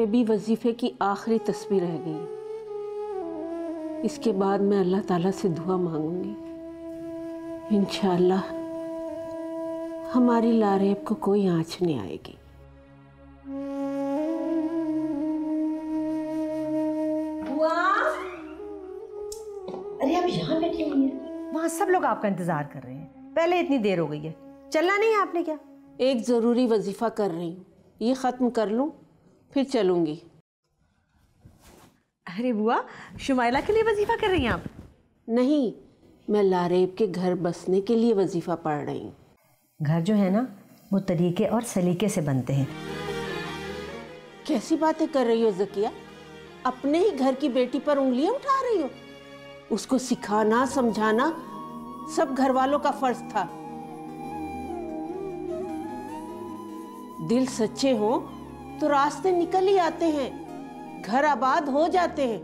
में भी वजीफे की आखिरी तस्बीह रह गई। इसके बाद मैं अल्लाह ताला से दुआ मांगूंगी। इंशाअल्लाह हमारी लारेब को कोई आँच नहीं आएगी। अरे आप यहाँ बैठी हुई हैं? वहाँ सब लोग आपका इंतजार कर रहे हैं। पहले इतनी देर हो गई है, चलना नहीं है आपने क्या? एक ज़रूरी वजीफ़ा कर रही हूँ, ये ख़त्म कर लूँ फिर चलूँगी। अरे बुआ, शुमाइला के लिए वजीफा कर रही हैं आप? नहीं, मैं लारेब के घर बसने के लिए वजीफ़ा पढ़ रही हूँ। घर जो है ना वो तरीके और सलीके से बनते हैं। कैसी बातें कर रही हो ज़किया? अपने ही घर की बेटी पर उंगलियां उठा रही हो। उसको सिखाना समझाना सब घर वालों का फर्ज था। दिल सच्चे हो तो रास्ते निकल ही आते हैं, घर आबाद हो जाते हैं।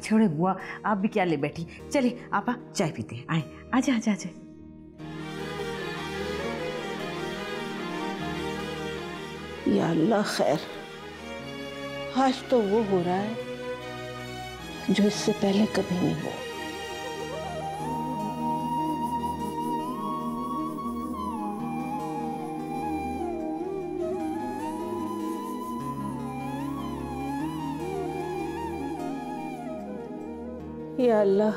छोड़े बुआ, आप भी क्या ले बैठी। चले आपा चाय पीते हैं, आए आजा आजा आजा। या अल्लाह खैर, आज तो वो हो रहा है जो इससे पहले कभी नहीं हुआ। या अल्लाह,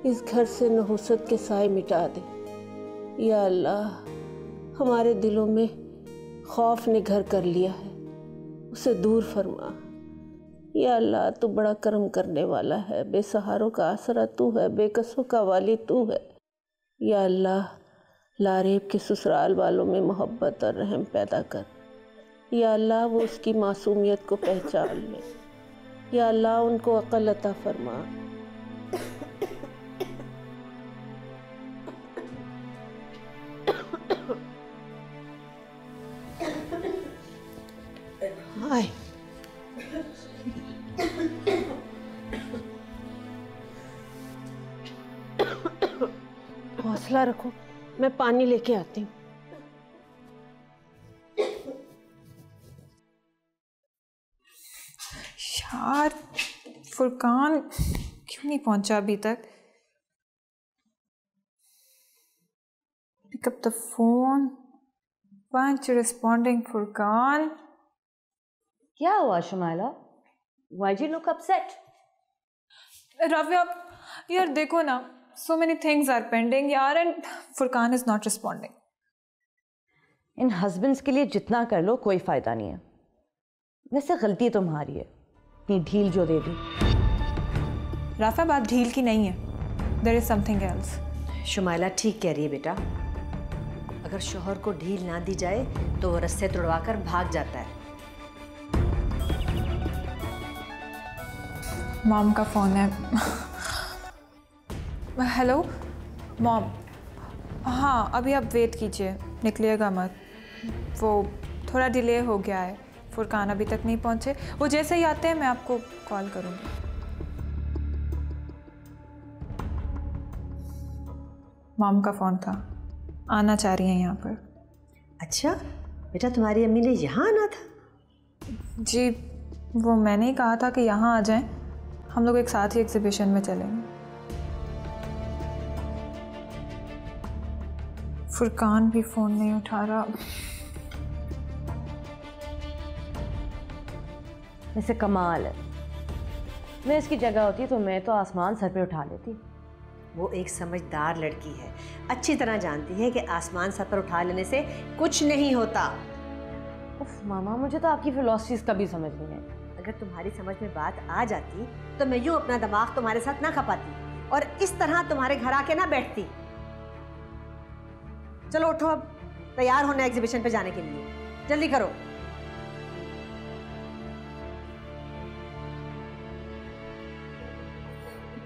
इस घर से नहुसत के साए मिटा दे। या अल्लाह, हमारे दिलों में खौफ ने घर कर लिया है, उसे दूर फरमा। या अल्लाह, तू बड़ा करम करने वाला है, बेसहारों का आसरा तू है, बेकसों का वाली तू है। या अल्लाह, लारेब के ससुराल वालों में मोहब्बत और रहम पैदा कर। या अल्लाह, वो उसकी मासूमियत को पहचान ले। या अल्लाह, उनको अक़ल अता फरमा। हाय, हौसला रखो, मैं पानी लेके आती हूँ। यार, फुरकान क्यों नहीं पहुंचा अभी तक? Pick up the phone, why aren't you responding Furqan? क्या हुआ Shumaila? Why do you look upset? Raviya, यार देखो ना, so many things are pending यार, and Furqan is not responding. इन हस्बैंड्स के लिए जितना कर लो कोई फायदा नहीं है। वैसे गलती तुम्हारी है, इतनी ढील जो दे दी। राफा, बात ढील की नहीं है, there is something else. Shumaila ठीक कह रही है बेटा, अगर शोहर को ढील ना दी जाए तो वो रस्से तुड़वा कर भाग जाता है। मॉम का फोन है। हेलो मॉम, हाँ अभी आप वेट कीजिए, निकलिएगा मत। वो थोड़ा डिले हो गया है, फुरकान अभी तक नहीं पहुँचे। वो जैसे ही आते हैं मैं आपको कॉल करूँगी। मॉम का फ़ोन था, आना चाह रही हैं यहाँ पर। अच्छा बेटा, तुम्हारी अम्मी ने यहाँ आना था? जी, वो मैंने ही कहा था कि यहाँ आ जाएं, हम लोग एक साथ ही एग्जीबिशन में चलेंगे। फुरकान भी फ़ोन नहीं उठा रहा। वैसे कमाल है, मैं इसकी जगह होती तो मैं तो आसमान सर पे उठा लेती। वो एक समझदार लड़की है, अच्छी तरह जानती है कि आसमान सर पर उठा लेने से कुछ नहीं होता। उफ मामा, मुझे तो आपकी फिलॉसफीज कभी समझ नहीं है। अगर तुम्हारी समझ में बात आ जाती तो मैं यूँ अपना दिमाग तुम्हारे साथ ना खपाती और इस तरह तुम्हारे घर आके ना बैठती। चलो उठो, अब तैयार होना एग्जीबिशन पे जाने के लिए, जल्दी करो।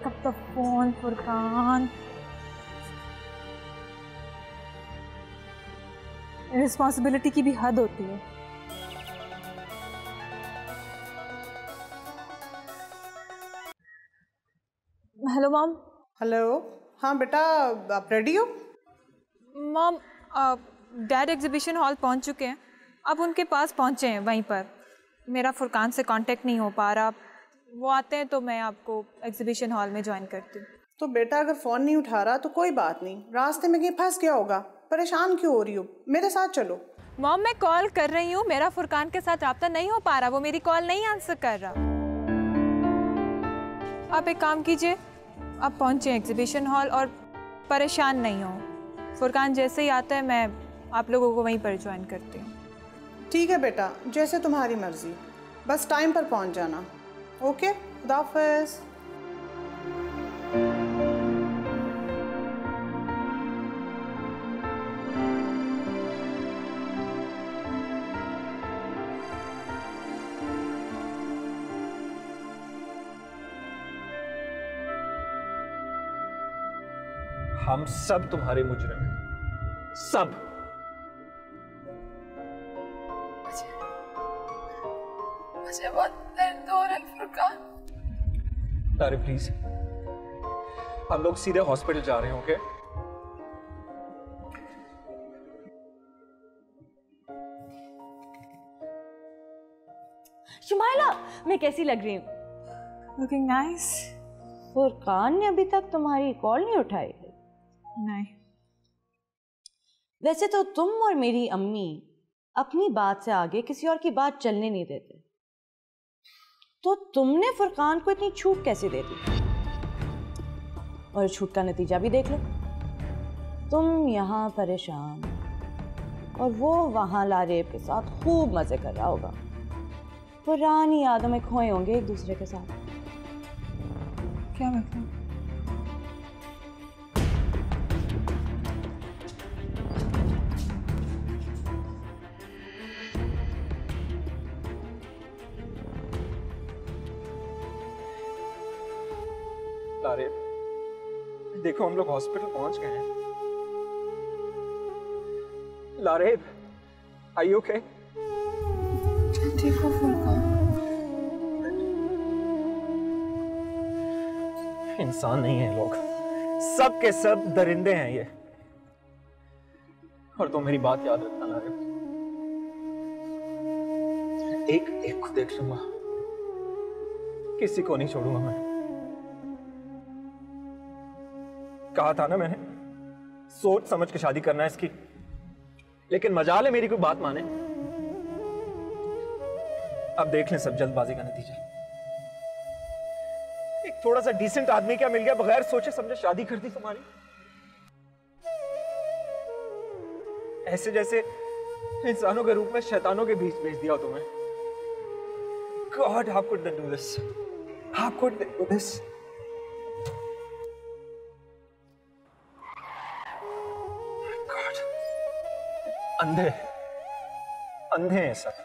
कब तक फोन फुरकान? रिस्पॉन्सिबिलिटी की भी हद होती है। Hello mom. हेलो, हाँ बेटा, आप रेडी हो? मॉम, डैड एग्जीबिशन हॉल पहुंच चुके हैं, अब उनके पास पहुंचे हैं वहीं पर। मेरा फुरकान से कांटेक्ट नहीं हो पा रहा, वो आते हैं तो मैं आपको एग्जीबिशन हॉल में ज्वाइन करती हूँ। तो बेटा अगर फ़ोन नहीं उठा रहा तो कोई बात नहीं, रास्ते में कहीं फंस गया होगा, परेशान क्यों हो रही हो, मेरे साथ चलो। मॉम मैं कॉल कर रही हूँ, मेरा फुरकान के साथ राब्ता नहीं हो पा रहा, वो मेरी कॉल नहीं आंसर कर रहा। आप एक काम कीजिए, आप पहुँचे एग्जीबिशन हॉल और परेशान नहीं हो। फुरकान जैसे ही आता है मैं आप लोगों को वहीं पर ज्वाइन करती हूँ। ठीक है बेटा, जैसे तुम्हारी मर्जी, बस टाइम पर पहुंच जाना। ओके, खुदा हाफिज़। हम सब तुम्हारे मुजरिम हैं, सब। मुझे बहुत दर्द हो रहा है फुरकान। अरे प्लीज, हम लोग सीधे हॉस्पिटल जा रहे हैं, ओके? शुमाइला, मैं कैसी लग रही हूँ? Looking nice. फुरकान ने अभी तक तुम्हारी कॉल नहीं उठाई? नहीं। वैसे तो तुम और मेरी अम्मी अपनी बात से आगे किसी और की बात चलने नहीं देते, तो तुमने फुरकान को इतनी छूट कैसे दे दी? और छूट का नतीजा भी देख लो, तुम यहाँ परेशान और वो वहाँ लारेब के साथ खूब मजे कर रहा होगा, पुरानी यादों में खोए होंगे एक दूसरे के साथ। क्या मतलब? लारेब, देखो हम लोग हॉस्पिटल पहुंच गए हैं। Laraib, are you okay? ठीक हो फुरकान? इंसान नहीं है लोग, सब के सब दरिंदे हैं ये। और तो मेरी बात याद रखना लारेब, एक को देख लूंगा, किसी को नहीं छोड़ूंगा मैं। कहा था ना मैंने, सोच समझ के शादी करना है इसकी, लेकिन मजाल है मेरी कोई बात माने। अब देख लें सब जल्दबाजी का नतीजा। एक थोड़ा सा डिसेंट आदमी क्या मिल गया, बगैर सोचे समझे शादी कर दी तुम्हारी। ऐसे जैसे इंसानों के रूप में शैतानों के बीच भेज दिया तुम्हें। God, how could they do this? How could they do this? God, अंधे अंधे हैं सब।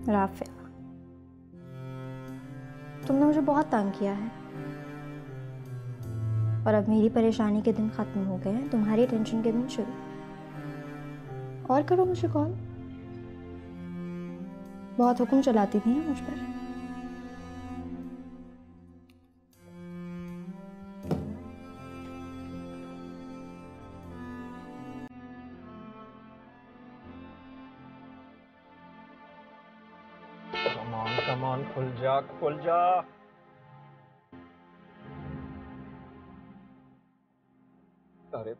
राफिया, तुमने मुझे बहुत तंग किया है और अब मेरी परेशानी के दिन ख़त्म हो गए हैं, तुम्हारी टेंशन के दिन शुरू। और करो मुझे कॉल, बहुत हुक्म चलाती थी ना मुझ पर। Come on, खुल जा, खुल जा। अरे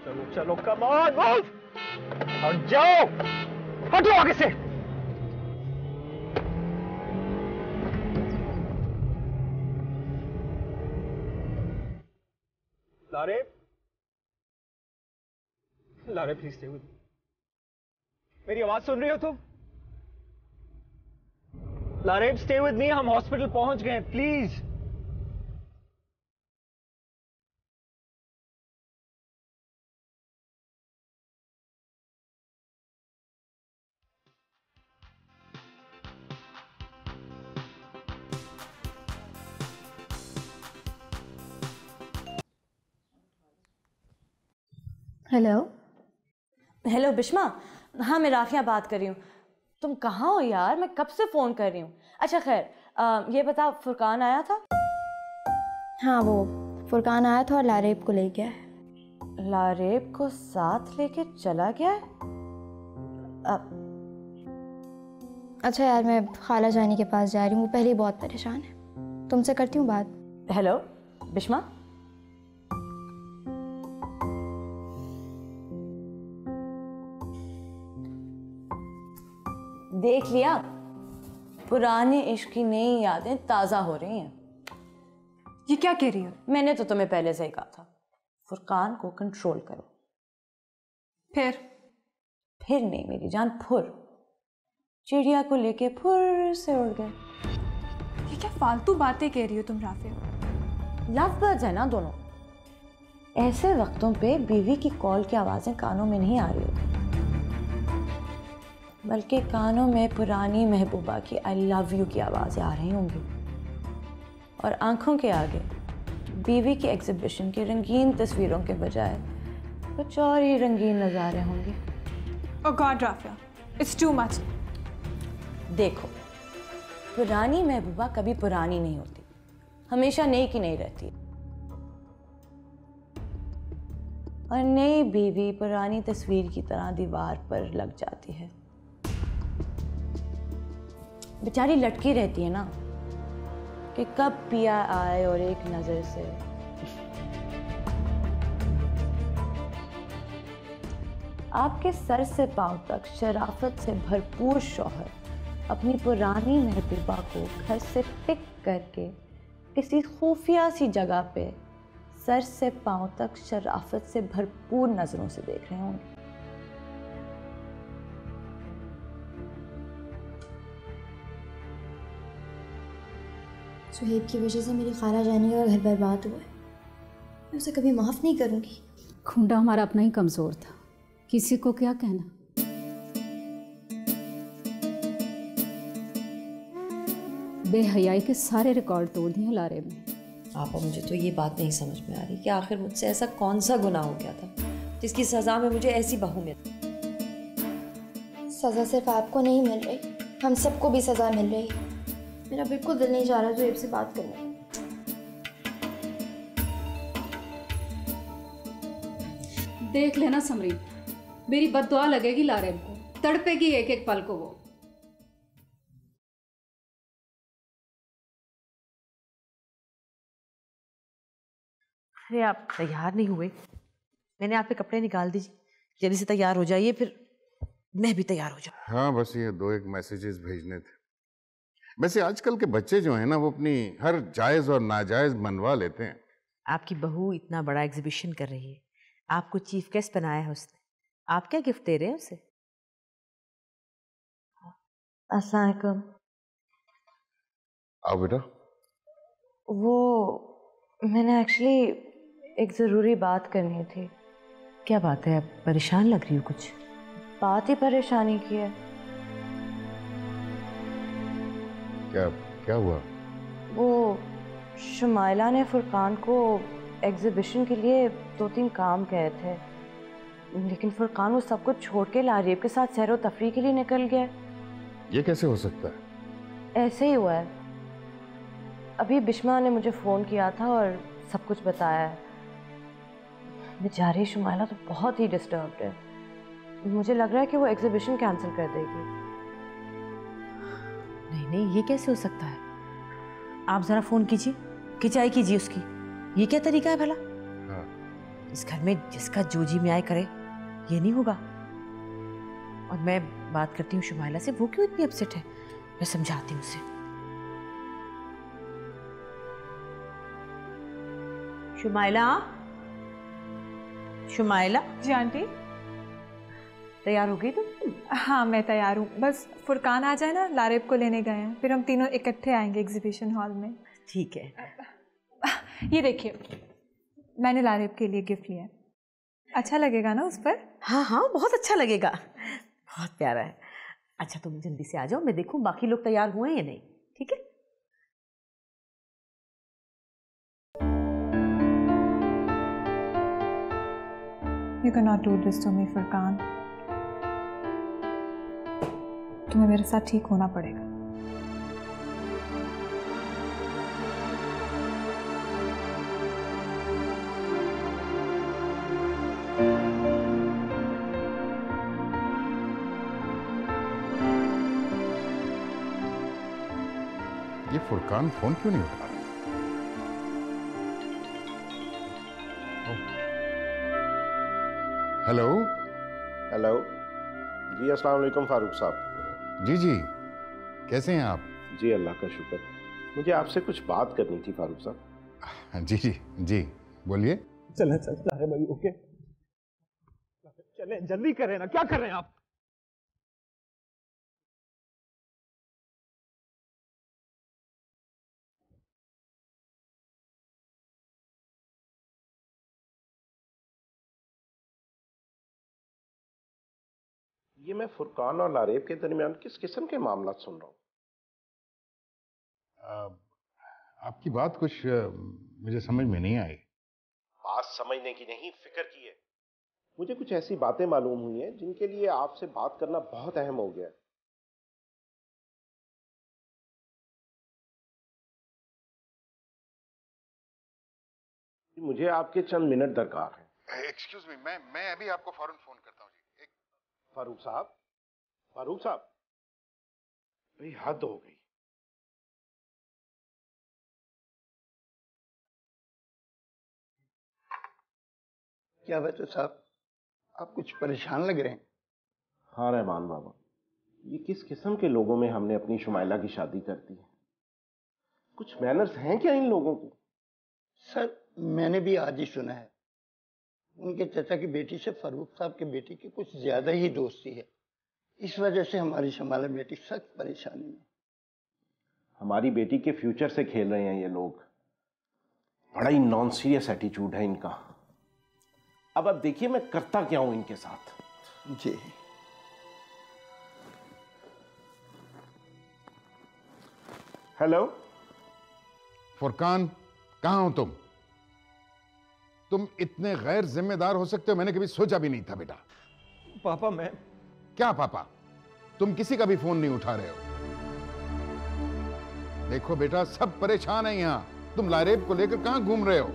चलो चलो, कम ऑन, मूव और जाओ, हटो आगे से। Laraib, Laraib please stay with me. मेरी आवाज सुन रही हो तुम? लारेब स्टे विद मी, हम हॉस्पिटल पहुंच गए, प्लीज। हेलो। हेलो बिस्मा, हाँ मैं राफिया बात कर रही हूँ। तुम कहाँ हो यार, मैं कब से फ़ोन कर रही हूँ। अच्छा खैर, ये बता फुरकान आया था? हाँ, वो फुरकान आया था और लारेब को ले गया है। लारेब को साथ लेके चला गया है? अच्छा यार, मैं खाला जानी के पास जा रही हूँ, वो पहले ही बहुत परेशान है। तुमसे करती हूँ बात। हेलो बिस्मा, देख लिया, पुराने इश्क की नई यादें ताज़ा हो रही हैं। ये क्या कह रही हो? मैंने तो तुम्हें पहले से ही कहा था, फुरकान को कंट्रोल करो। फिर नहीं मेरी जान, फुर चिड़िया को लेके फुर से उड़ गए। ये क्या फालतू बातें कह रही हो तुम राफिया? लव बर्ड्स है ना दोनों। ऐसे वक्तों पे बीवी की कॉल की आवाज़ें कानों में नहीं आ रही होती, बल्कि कानों में पुरानी महबूबा की आई लव यू की आवाज़ें आ रही होंगी, और आंखों के आगे बीवी की एग्जिबिशन की रंगीन तस्वीरों के बजाय कुछ और ही रंगीन नज़ारे होंगे। Oh god Rafia, it's too much. देखो, पुरानी महबूबा कभी पुरानी नहीं होती, हमेशा नई की नई रहती है, और नई बीवी पुरानी तस्वीर की तरह दीवार पर लग जाती है। बेचारी लटकी रहती है ना कि कब पिया आए और एक नजर से। आपके सर से पांव तक शराफत से भरपूर शौहर अपनी पुरानी महबूबा को घर से पिक करके किसी खुफिया सी जगह पे सर से पांव तक शराफत से भरपूर नजरों से देख रहे होंगे। सुहेब की वजह से मेरी खाला जानी का घर बर्बाद हुआ है, मैं उसे कभी माफ़ नहीं करूँगी। खूंडा हमारा अपना ही कमज़ोर था, किसी को क्या कहना। बेहयाई के सारे रिकॉर्ड तोड़ दिए लारे में। आपा, मुझे तो ये बात नहीं समझ में आ रही कि आखिर मुझसे ऐसा कौन सा गुनाह हो गया था जिसकी सज़ा में मुझे ऐसी बहू मिली। सज़ा सिर्फ आपको नहीं मिल रही, हम सबको भी सज़ा मिल रही। मेरा बिल्कुल दिल नहीं चाह रहा ज़ुहैब से बात करने। देख लेना समरीन, मेरी बद्दुआ लगेगी लारेब को, तड़पेगी एक एक पल को वो। अरे आप तैयार नहीं हुए? मैंने आप पे कपड़े निकाल दीजिए, जल्दी से तैयार हो जाइए, फिर मैं भी तैयार हो जाऊँ। हाँ, बस ये 2-1 मैसेजेस भेजने थे। वैसे आजकल के बच्चे जो हैं ना, वो अपनी हर जायज़ और नाजायज़ मनवा लेते हैं। आपकी बहू इतना बड़ा एग्जीबिशन कर रही है, आपको चीफ गेस्ट बनाया है उसने, आप क्या गिफ्ट दे रहे हैं उसे? अस्सलाम वालेकुम। आओ बेटा। वो मैंने एक्चुअली एक ज़रूरी बात करनी थी। क्या बात है, आप परेशान लग रही हो कुछ? बात ही परेशानी की है। क्या हुआ? वो शुमाइला ने फुरकान को एग्जीबिशन के लिए 2-3 काम कहे थे, लेकिन फुरकान वो सब कुछ छोड़ के लारेब के साथ सैर व तफरीह के लिए निकल गया। ये कैसे हो सकता है? ऐसे ही हुआ है। अभी बिस्मा ने मुझे फ़ोन किया था और सब कुछ बताया है। बेचारी शुमाइला तो बहुत ही डिस्टर्ब्ड है, मुझे लग रहा है कि वो एग्जीबिशन कैंसिल कर देगी। नहीं नहीं, ये कैसे हो सकता है? आप ज़रा फ़ोन कीजिए, खिंचाई कीजिए उसकी। ये क्या तरीका है भला? हाँ। इस घर में जिसका जो जी में आए करे, ये नहीं होगा। और मैं बात करती हूँ शुमाइला से, वो क्यों इतनी अपसेट है, मैं समझाती हूँ उसे। शुमाइला, शुमाइला। जी आंटी। तैयार हो गई तुम? हाँ मैं तैयार हूँ, बस फुरकान आ जाए ना, लारेब को लेने गए हैं, फिर हम तीनों इकट्ठे आएंगे एग्जीबिशन हॉल में। ठीक है। ये देखिए, मैंने लारेब के लिए गिफ्ट लिया है, अच्छा लगेगा ना उस पर? हाँ हाँ, बहुत अच्छा लगेगा, बहुत प्यारा है। अच्छा तुम जल्दी से आ जाओ, मैं देखूँ बाकी लोग तैयार हुए हैं या नहीं। ठीक है? You cannot do this to me, Furqan. तुम्हें मेरे साथ ठीक होना पड़ेगा। ये फुरकान फोन क्यों नहीं उठा रहा? हेलो हेलो जी, अस्सलाम वालेकुम फारूक साहब। जी जी, कैसे हैं आप? जी अल्लाह का शुक्र। मुझे आपसे कुछ बात करनी थी फारूक साहब। जी जी जी, बोलिए। चलें चलता है भाई, ओके चलें, जल्दी करें ना, क्या कर रहे हैं आप? ये मैं फुरकान और लारेब के दरमियान किस किस्म के मामला सुन रहा हूँ? आपकी बात कुछ मुझे समझ में नहीं आई। बात समझने की नहीं, फिक्र की है। मुझे कुछ ऐसी बातें मालूम हुई हैं जिनके लिए आपसे बात करना बहुत अहम हो गया है। मुझे आपके चंद मिनट दरकार है। एक्सक्यूज मी, मैं अभी आपको फौरन फोन करता हूँ जी। फारूक साहब, फारूक साहब, भाई हद हो गई। क्या बात है साहब, आप कुछ परेशान लग रहे हैं? हाँ रहमान बाबा, ये किस किस्म के लोगों में हमने अपनी शुमाइला की शादी कर दी है? कुछ मैनर्स हैं क्या इन लोगों को? सर, मैंने भी आज ही सुना है उनके चाचा की बेटी से फारूक साहब के बेटी की कुछ ज्यादा ही दोस्ती है। इस वजह से हमारी शमाला बेटी सख्त परेशानी में। हमारी बेटी के फ्यूचर से खेल रहे हैं ये लोग। बड़ा ही नॉन सीरियस एटीट्यूड है इनका। अब देखिए मैं करता क्या हूं इनके साथ। जी हेलो फुरकान, कहाँ हो तुम? तुम इतने गैर जिम्मेदार हो सकते हो, मैंने कभी सोचा भी नहीं था बेटा। पापा मैं... क्या पापा? तुम किसी का भी फोन नहीं उठा रहे हो। देखो बेटा, सब परेशान है यहाँ। तुम लारेब को लेकर कहाँ घूम रहे हो?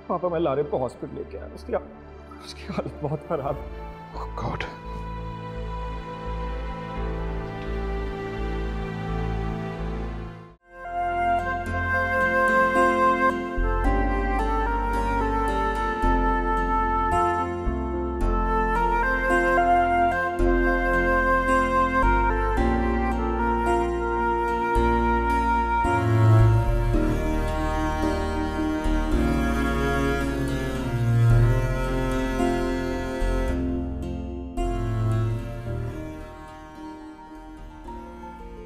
पापा मैं लारेब को हॉस्पिटल लेके आया, उसकी हालत बहुत खराब है। ओह गॉड।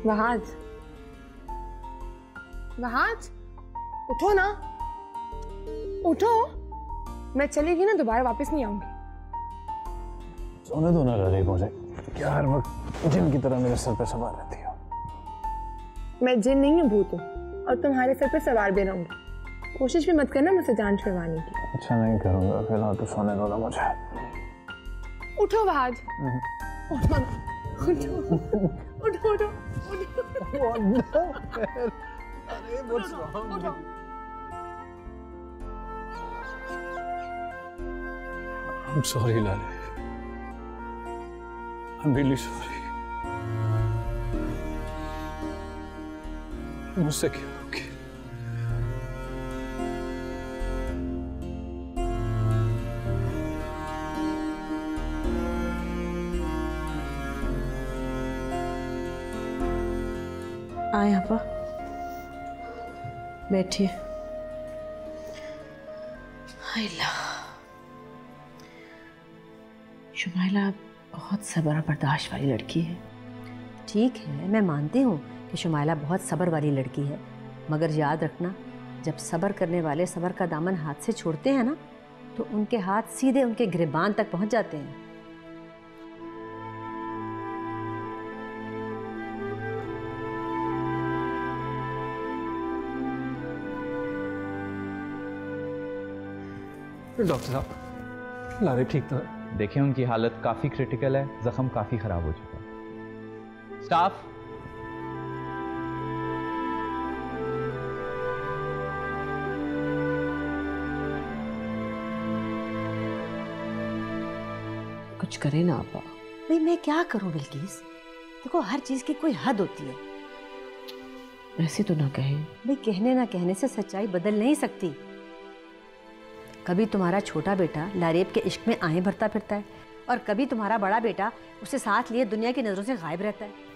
वहाज, वहाज, उठो ना, उठो। मैं चली गई ना, दोबारा वापस नहीं आऊंगी। सोने दो ना लारेब मुझे, क्या हर वक्त जिन की तरह मेरे सर पे सवार रहती हो? मैं जिन नहीं हूँ, भूत हूँ, और तुम्हारे सर पे सवार भी रहूंगी। कोशिश भी मत करना मुझसे जान छुड़वाने की। अच्छा नहीं करूंगा, फिलहाल तो सोने दो ना मुझे। उठो वहाज, उठो ना, उठो, उठो, उठो। अरे what's wrong? I'm sorry Lareb, I'm really sorry। मुझसे क्या हो गया? आए आपा, बैठिए। शुमाइला बहुत सब्र और बर्दाश्त वाली लड़की है। ठीक है, मैं मानती हूँ कि शुमाइला बहुत सब्र वाली लड़की है, मगर याद रखना, जब सब्र करने वाले सब्र का दामन हाथ से छोड़ते हैं ना, तो उनके हाथ सीधे उनके गिरबान तक पहुँच जाते हैं। डॉक्टर साहब, लारे ठीक तो है? देखिए उनकी हालत काफ़ी क्रिटिकल है, जख्म काफ़ी ख़राब हो चुका है। स्टाफ, कुछ करे ना आपा। भाई मैं क्या करूं बिल्किस, देखो हर चीज की कोई हद होती है। ऐसे तो ना कहें। भाई कहने ना कहने से सच्चाई बदल नहीं सकती। कभी तुम्हारा छोटा बेटा लारेब के इश्क में आए भरता फिरता है और कभी तुम्हारा बड़ा बेटा उसे साथ लिए दुनिया की नजरों से गायब रहता है।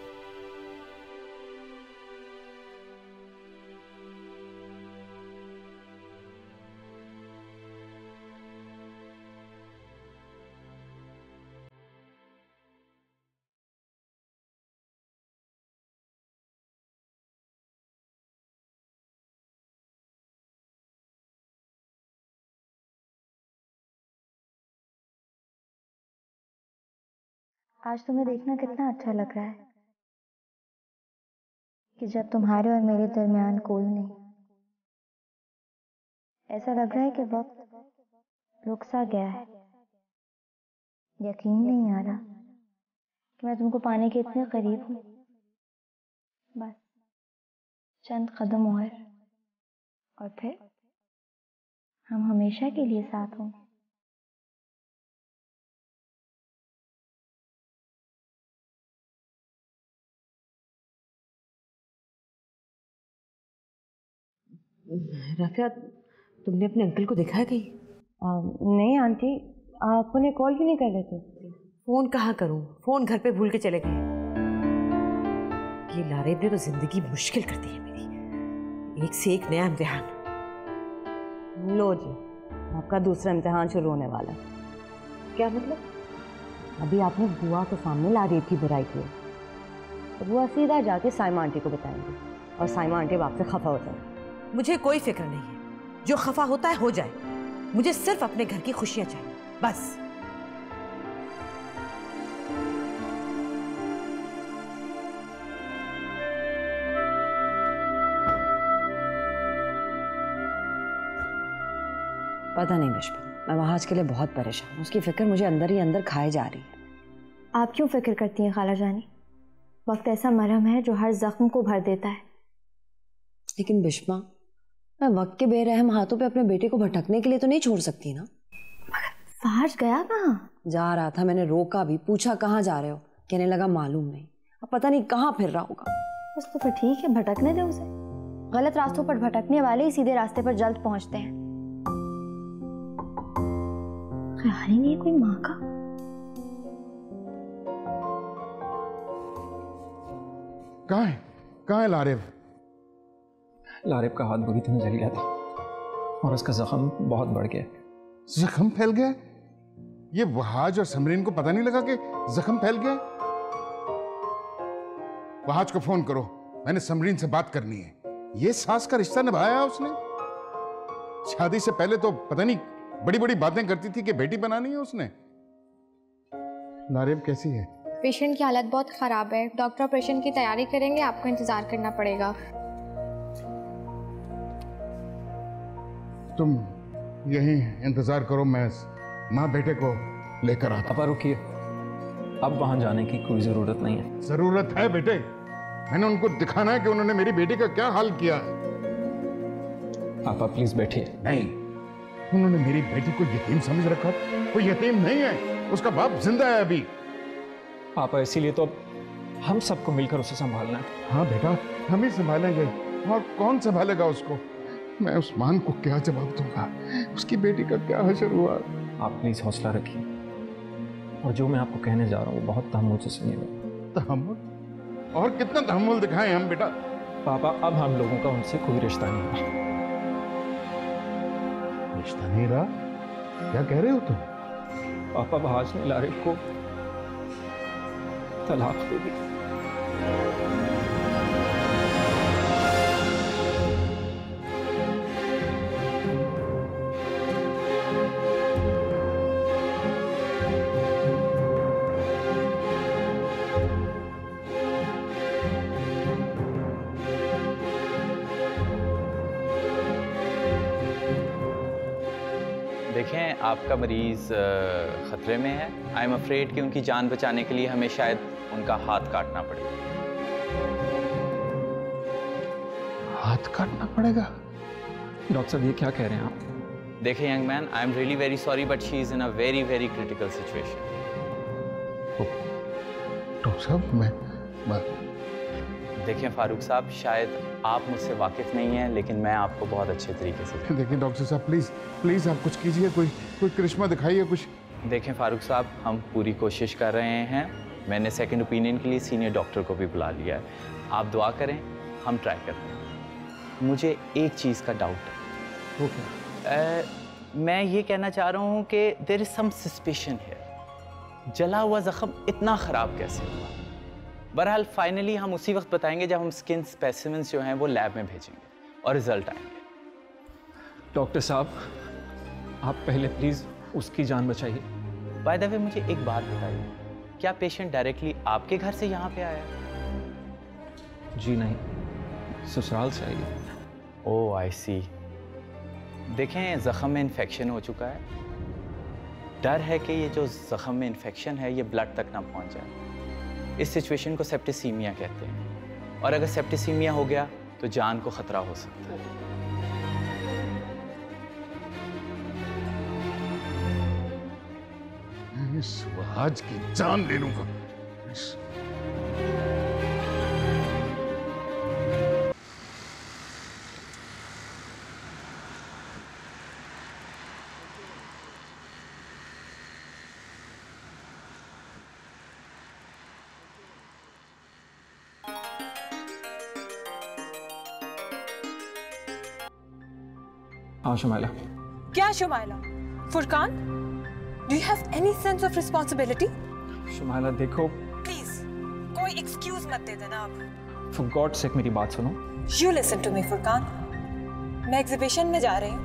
आज तुम्हें देखना कितना अच्छा लग रहा है कि जब तुम्हारे और मेरे दरमियान कोई नहीं, ऐसा लग रहा है कि वक्त रुक सा गया है। यकीन नहीं आ रहा कि मैं तुमको पाने के इतने करीब हूँ। बस चंद कदम और फिर हम हमेशा के लिए साथ होंगे। राफिया, तुमने अपने अंकल को देखा है कहीं? नहीं आंटी, आप उन्हें कॉल क्यों नहीं कर लेते? फोन कहाँ करूं, फोन घर पे भूल के चले गए। ये लारेब ने तो जिंदगी मुश्किल कर दी है मेरी, एक से एक नया इम्तिहान। लो जी, आपका दूसरा इम्तिहान शुरू होने वाला है। क्या मतलब? अभी आपने बुआ के सामने लारेब की बुराई की, तो बुआ सीधा जाके साइमा आंटी को बताएंगे और साइमा आंटी आपसे खफा हो जाएंगी। मुझे कोई फिक्र नहीं है, जो खफा होता है हो जाए, मुझे सिर्फ अपने घर की खुशियां चाहिए बस। पता नहीं बिश्वा, मैं वहाज के लिए बहुत परेशान हूँ। उसकी फिक्र मुझे अंदर ही अंदर खाए जा रही है। आप क्यों फिक्र करती हैं खाला जानी? वक्त ऐसा मरहम है जो हर जख्म को भर देता है। लेकिन बिश्वा, मैं वक्त के बेरहम हाथों पे अपने बेटे को भटकने के लिए तो नहीं छोड़ सकती ना। फहाज गया कहाँ? जा रहा था, मैंने रोका भी, पूछा कहाँ जा रहे हो, कहने लगा मालूम नहीं। अब पता नहीं कहाँ फिर रहा होगा। बस तो फिर ठीक है, भटकने दे उसे। गलत रास्तों पर भटकने वाले ही सीधे रास्ते पर जल्द पहुंचते हैं। ख्याल ही नहीं है कोई माँ का। कहाँ है लारेब? लारेब का हाथ बुरी तरह जल गया था और उसका जख्म बहुत बढ़ गया। जख्म फैल गया? ये वहाज और समरीन को पता नहीं लगा कि जख्म फैल गया? वहाज को फोन करो, मैंने समरीन से बात करनी है। ये सास का रिश्ता निभाया उसने। शादी से पहले तो पता नहीं बड़ी बड़ी बातें करती थी कि बेटी बनानी है उसने। लारेब कैसी है? पेशेंट की हालत बहुत ख़राब है, डॉक्टर ऑपरेशन की तैयारी करेंगे, आपको इंतज़ार करना पड़ेगा। तुम यहीं इंतजार करो, मैं माँ बेटे को लेकर आता। पापा रुकिए, अब वहां जाने की कोई जरूरत नहीं है। जरूरत है बेटे, मैंने उनको दिखाना है कि उन्होंने मेरी बेटी का क्या हाल किया है। पापा प्लीज बैठिए। नहीं, उन्होंने मेरी बेटी को यतीम समझ रखा। वो यतीम नहीं है, उसका बाप जिंदा है अभी। पापा इसीलिए तो हम सबको मिलकर उसे संभालना है। हाँ बेटा, हम ही संभालेंगे, और कौन संभालेगा उसको? मैं उस्मान को क्या जवाब दूंगा? उसकी बेटी का क्या हशर हुआ? आप प्लीज हौसला रखिए, और जो मैं आपको कहने जा रहा हूँ वो बहुत तहम्मुल से सुनिएगा। तहम्मुल? और कितना तहम्मुल दिखाएं हम बेटा? पापा अब हम लोगों का उनसे कोई रिश्ता नहीं रहा। रिश्ता नहीं रहा? क्या कह रहे हो तुम? पापा वहाज ने लारेब को तलाक दे दी। देखें, आपका मरीज़ ख़तरे में है। आई एम अफ्रेड कि उनकी जान बचाने के लिए हमें शायद उनका हाथ काटना पड़ेगा। हाथ काटना पड़ेगा? डॉक्टर साहब, ये क्या कह रहे हैं आप? देखें young man, I am really very sorry but she is in a very very critical situation. Doctor साहब, मैं देखें फारूक साहब, शायद आप मुझसे वाकिफ़ नहीं हैं, लेकिन मैं आपको बहुत अच्छे तरीके से देखिए डॉक्टर साहब, प्लीज़ प्लीज़ आप कुछ कीजिए, कोई करिश्मा दिखाइए कुछ। देखें फारूक साहब, हम पूरी कोशिश कर रहे हैं। मैंने सेकंड ओपिनियन के लिए सीनियर डॉक्टर को भी बुला लिया है। आप दुआ करें, हम ट्राई करते हैं। मुझे एक चीज़ का डाउट है। वो क्या? मैं ये कहना चाह रहा हूँ कि देयर इज़ सम सस्पिशन है, जला हुआ ज़ख्म इतना ख़राब कैसे हुआ? बहरहाल फाइनली हम उसी वक्त बताएंगे जब हम स्किन स्पेसिमेंस जो हैं वो लैब में भेजेंगे और रिजल्ट आएंगे। डॉक्टर साहब, आप पहले प्लीज़ उसकी जान बचाइए। बाय द वे, मुझे एक बात बताइए, क्या पेशेंट डायरेक्टली आपके घर से यहाँ पे आया? जी नहीं, ससुराल से आई है। ओह आई सी। देखें, ज़ख्म में इन्फेक्शन हो चुका है। डर है कि ये जो ज़ख्म में इन्फेक्शन है ये ब्लड तक ना पहुँच जाए। इस सिचुएशन को सेप्टिसीमिया कहते हैं, और अगर सेप्टिसीमिया हो गया तो जान को खतरा हो सकता है। मैं सुहाज की जान ले लूंगा। हाँ शुमाइला। क्या Shumaila? Furqan, do you have any sense of responsibility? Shumaila देखो, प्लीज कोई एक्सक्यूज मत दे देना आप। फॉर गॉड सेक मेरी बात सुनो। You listen to me Furqan, मैं एग्जीबिशन में जा रही हूँ,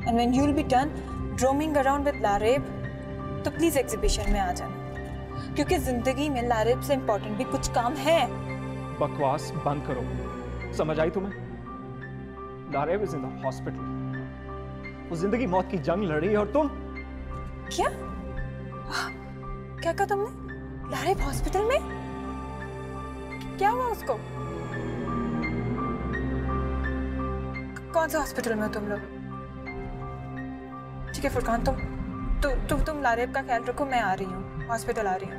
and when you will be done roaming around with Laraib, तो प्लीज एग्जीबिशन में आ जाना, क्योंकि जिंदगी में लारेब से इम्पोर्टेंट भी कुछ काम है। बकवास बंद करो, समझ आई तुम्हें? Laraib is in the hospital. वो जिंदगी मौत की जंग लड़ रही है और तुम क्या क्या कहा तुमने? लारेब हॉस्पिटल में? क्या हुआ उसको? कौन सा हॉस्पिटल में हो तुम लोग? ठीक है फुरकान, तुम लारेब का ख्याल रखो, मैं आ रही हूँ, हॉस्पिटल आ रही हूँ।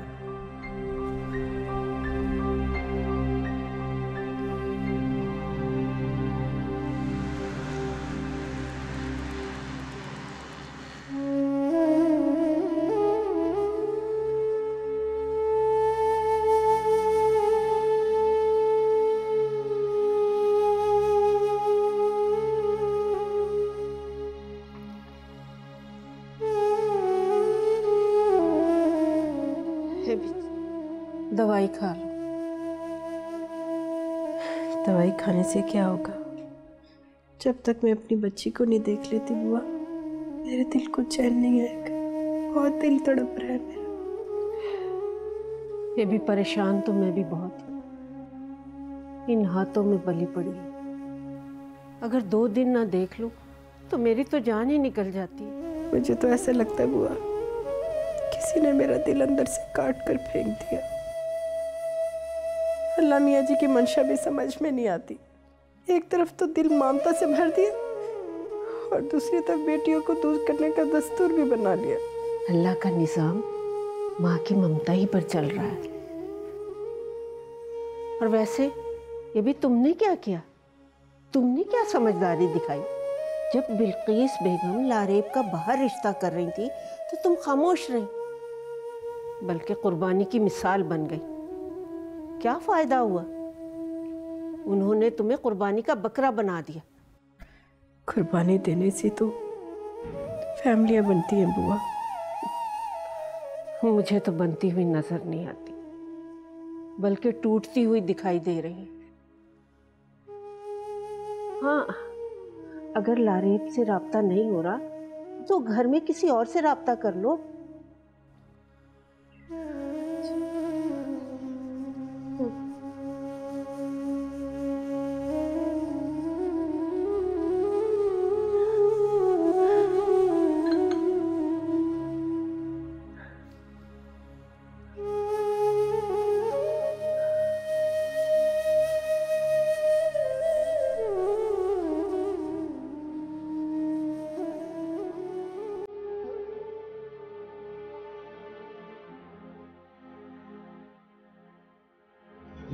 दवाई खा लो। दवाई खाने से क्या होगा? जब तक मैं अपनी बच्ची को नहीं देख लेती बुआ, मेरे दिल को चैन नहीं आएगा। बहुत दिल तड़प रहा है मेरा। ये भी परेशान तो मैं भी बहुत हूँ। इन हाथों में बली पड़ी है। अगर 2 दिन ना देख लूं तो मेरी तो जान ही निकल जाती है। मुझे तो ऐसा लगता है बुआ, किसी ने मेरा दिल अंदर से काट कर फेंक दिया। अल्लाह मियाँ जी की मंशा भी समझ में नहीं आती। एक तरफ तो दिल ममता से भर दिया और दूसरी तरफ बेटियों को दूर करने का दस्तूर भी बना लिया। अल्लाह का निज़ाम माँ की ममता ही पर चल रहा है। और वैसे ये भी तुमने क्या किया? तुमने क्या समझदारी दिखाई? जब बिल्किस बेगम लारेब का बाहर रिश्ता कर रही थी तो तुम खामोश रही, बल्कि कुर्बानी की मिसाल बन गई। क्या फायदा हुआ? उन्होंने तुम्हें कुर्बानी का बकरा बना दिया। कुर्बानी देने से तो फैमिलियां बनती हैं बुआ। मुझे तो बनती हुई नजर नहीं आती, बल्कि टूटती हुई दिखाई दे रही। हाँ, अगर लारेब से राब्ता नहीं हो रहा तो घर में किसी और से राब्ता कर लो।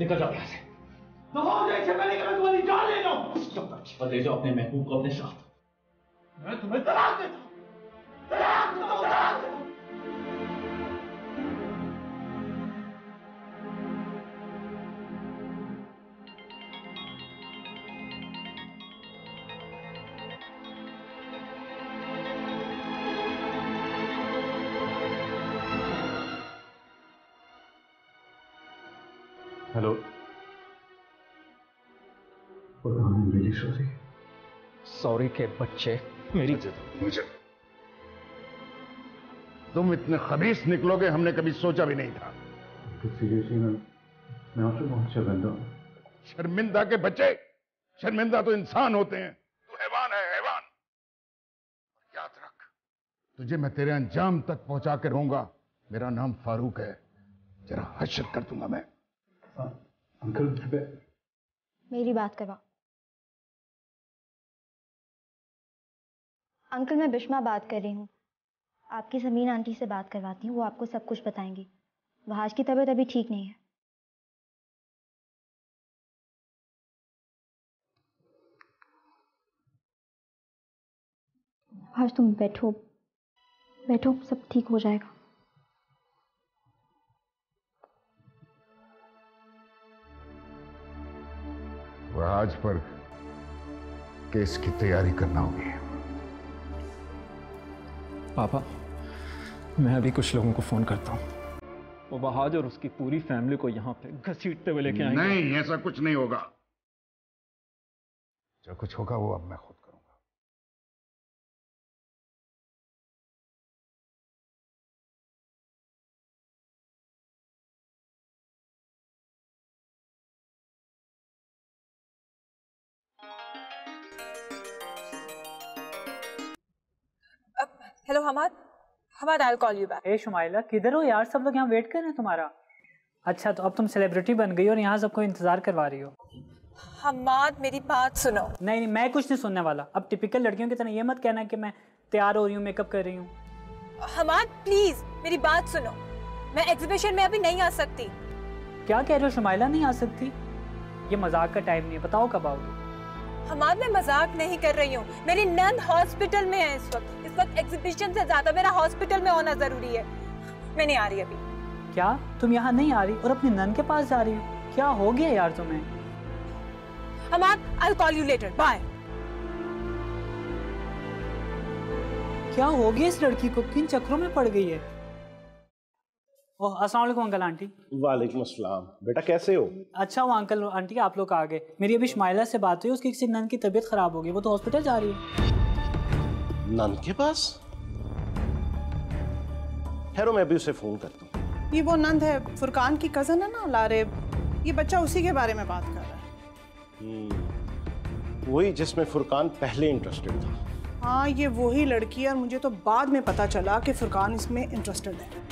निकल जाओ यहाँ से। मैंने कहा तुम्हारी जान ले लो। और ले जाओ अपने महबूब को अपने साथ। मैं तुम्हें तलाक देता हूँ। तलाक देता हूँ। हेलो। Really sorry. सॉरी के बच्चे मेरी मुझे तुम इतने खबीस निकलोगे हमने कभी सोचा भी नहीं था। सीरियसली मैं आपसे बहुत शर्मिंदा हूं। शर्मिंदा के बच्चे, शर्मिंदा तो इंसान होते हैं, तू हैवान है, हैवान। याद रख, तुझे मैं तेरे अंजाम तक पहुंचा के रहूंगा। मेरा नाम फारूक है, जरा हश्र कर दूंगा मैं। अंकल मेरी बात करवा। अंकल मैं बिश्मा बात कर रही हूँ। आपकी समीन आंटी से बात करवाती हूँ, वो आपको सब कुछ बताएंगी। वहाज की तबीयत अभी ठीक नहीं है। वहाज तुम बैठो बैठो, सब ठीक हो जाएगा। वहाज पर केस की तैयारी करना होगी। पापा, मैं अभी कुछ लोगों को फोन करता हूँ। वो वहाज और उसकी पूरी फैमिली को यहाँ पे घसीटते हुए लेके आएंगे। नहीं, ऐसा कुछ नहीं होगा। जो कुछ होगा वो अब मैं खुद करूंगा। Hello Hamad, I will call you back. ए शुमाइला, किधर हो यार? सब लोग यहाँ वेट कर रहे हैं तुम्हारा। अच्छा, तो अब तुम सेलिब्रिटी बन गई और यहाँ सबको इंतजार करवा रही हो। हमाद मेरी बात सुनो। नहीं नहीं, मैं कुछ नहीं सुनने वाला। अब टिपिकल लड़कियों की तरह ये मत कहना कि मैं तैयार हो रही हूँ, मेकअप कर रही हूँ। हमाद प्लीज मेरी बात सुनो, मैं एग्जीबिशन में अभी नहीं आ सकती। क्या कह रहे हो शुमाइला, नहीं आ सकती? ये मजाक का टाइम नहीं है, बताओ कब आओगे? हमाद मैं मजाक नहीं कर रही हूँ, मेरी नंद हॉस्पिटल में है इस वक्त। इस वक्त एग्जीबिशन से ज्यादा मेरा हॉस्पिटल में होना जरूरी है। मैं नहीं आ रही अभी। क्या तुम यहाँ नहीं आ रही और अपनी नंद के पास जा रही हो? क्या हो गया यार तुम्हें? Hamad, I will call you later, bye. क्या हो गया इस लड़की को? किन चक्रों में पड़ गई है? ओह, अस्सलाम वालेकुम अंकल आंटी। वालेकुम अस्सलाम। बेटा कैसे हो? अच्छा वो अंकल आंटी आप लोग आ गए। मेरी अभी शुमाइला से बात हुई, उसकी किसी नंद की तबीयत खराब हो गई, वो तो हॉस्पिटल जा रही है। नंद के पास? ठहरो मैं अभी उसे फोन करता हूँ। ये वो नंद है, फुरकान की कजन है ना, लारेब। ये बच्चा उसी के बारे में बात कर रहा है। वही जिसमें फुरकान पहले इंटरेस्टेड था। हाँ, ये वही लड़की है और मुझे तो बाद में पता चला कि फुरकान इसमें इंटरेस्टेड है।